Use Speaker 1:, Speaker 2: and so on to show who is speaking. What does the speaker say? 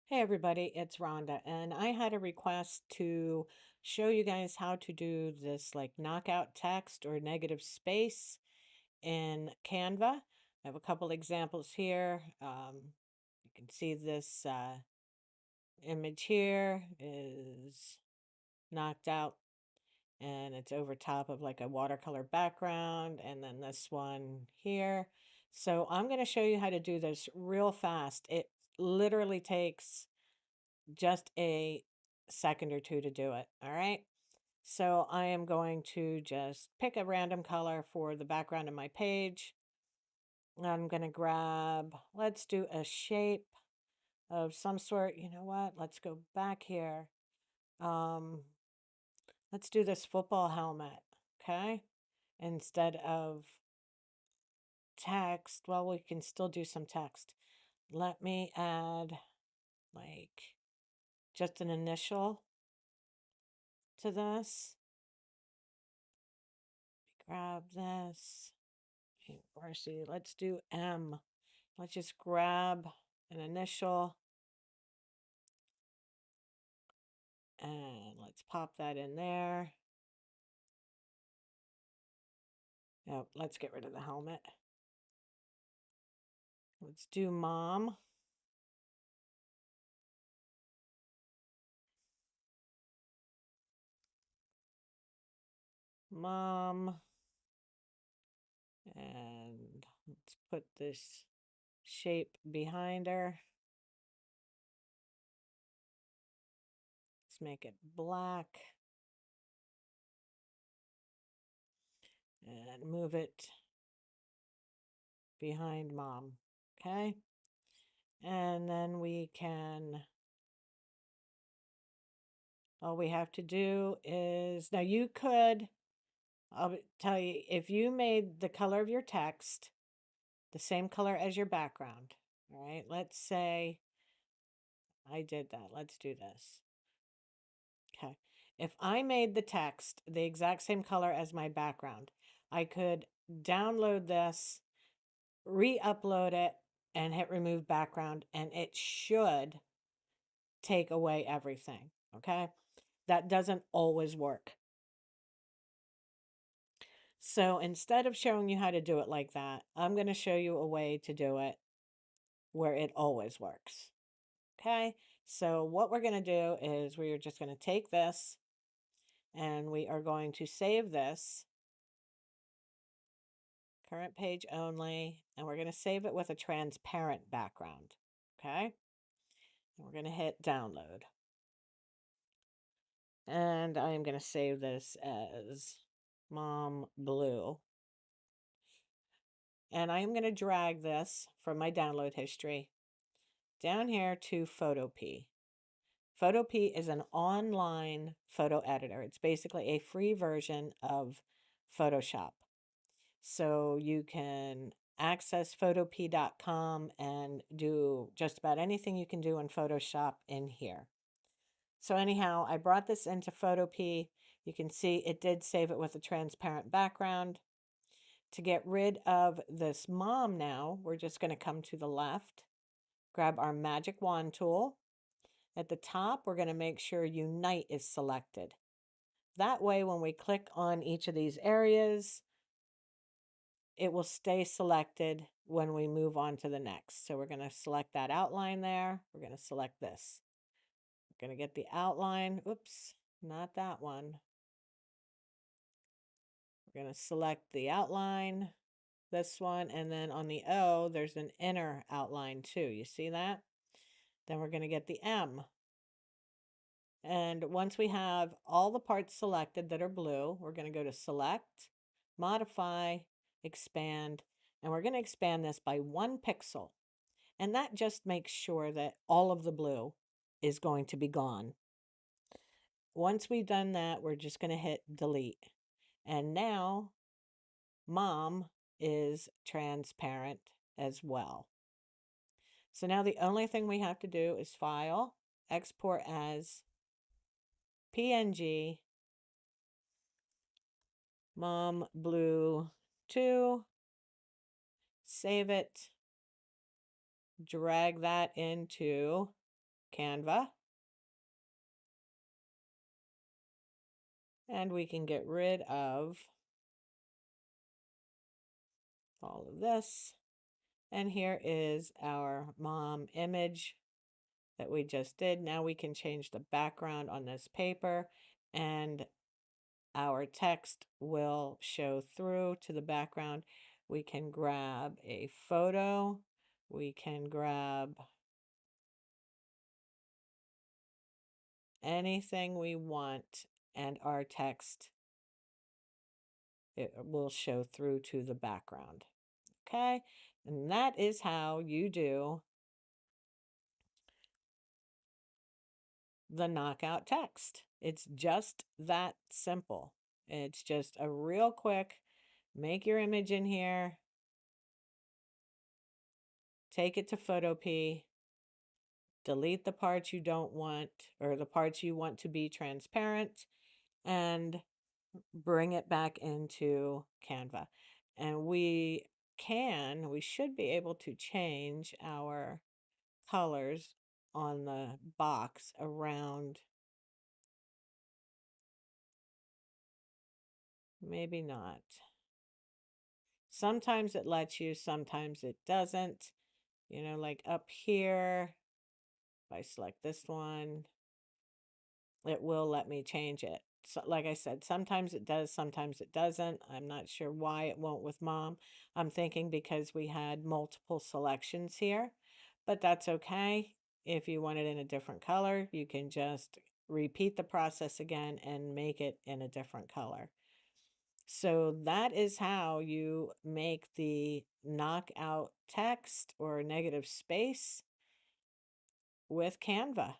Speaker 1: Hey everybody, it's Rhonda, and I had a request to show you guys how to do this like knockout text or negative space in Canva. I have a couple examples here. You can see this image here is knocked out and it's over top of like a watercolor background, and then this one here. So I'm going to show you how to do this real fast. It literally takes just a second or two to do it. All right. So I am going to just pick a random color for the background of my page. I'm going to grab, let's do a shape of some sort. You know what? Let's go back here. Um, let's do this football helmet. Okay. Instead of text, well, we can still do some text. Let me add like just an initial to this. Grab this. Mercy, let's do M. Let's just grab an initial and let's pop that in there. Oh, let's get rid of the helmet. Let's do mom. Mom. And let's put this shape behind her. Let's make it black. And move it behind mom. Okay. And then we can, all we have to do is, now you could, I'll tell you, if you made the color of your text the same color as your background, all right, let's say I did that. Let's do this. Okay. If I made the text the exact same color as my background, I could download this, re-upload it, and hit remove background, and it should take away everything. Okay. That doesn't always work. So instead of showing you how to do it like that, I'm going to show you a way to do it where it always works. Okay, so what we're going to do is we're just going to take this and we are going to save this, current page only, and we're going to save it with a transparent background. Okay, and we're going to hit download. And I'm going to save this as Mom Blue. And I'm going to drag this from my download history down here to Photopea. Photopea is an online photo editor. It's basically a free version of Photoshop. So you can access photopea.com and do just about anything you can do in Photoshop in here. So anyhow, I brought this into Photopea. You can see it did save it with a transparent background. To get rid of this mom now, we're just going to come to the left, grab our magic wand tool. At the top, we're going to make sure Unite is selected. That way, when we click on each of these areas, it will stay selected when we move on to the next. So we're going to select that outline there. We're going to select this. We're going to get the outline. Oops, not that one. We're going to select the outline, this one, and then on the O, there's an inner outline too. You see that? Then we're going to get the M. And once we have all the parts selected that are blue, we're going to go to Select, Modify, Expand, and we're going to expand this by 1 pixel. And that just makes sure that all of the blue is going to be gone. Once we've done that, we're just going to hit Delete. And now, Mom is transparent as well. So now the only thing we have to do is File, Export as PNG, Mom Blue 2, save it, drag that into Canva. And we can get rid of all of this. And here is our mom image that we just did. Now we can change the background on this paper and our text will show through to the background. We can grab a photo. We can grab anything we want and our text, it will show through to the background. Okay, and that is how you do the knockout text. It's just that simple. It's just a real quick, make your image in here, take it to Photopea, delete the parts you don't want or the parts you want to be transparent, and bring it back into Canva. And we should be able to change our colors on the box around. Maybe not. Sometimes it lets you, sometimes it doesn't. You know, like up here, if I select this one, it will let me change it. So, like I said, sometimes it does, sometimes it doesn't. I'm not sure why it won't with mom. I'm thinking because we had multiple selections here, but that's okay. If you want it in a different color, you can just repeat the process again and make it in a different color. So that is how you make the knockout text or negative space with Canva.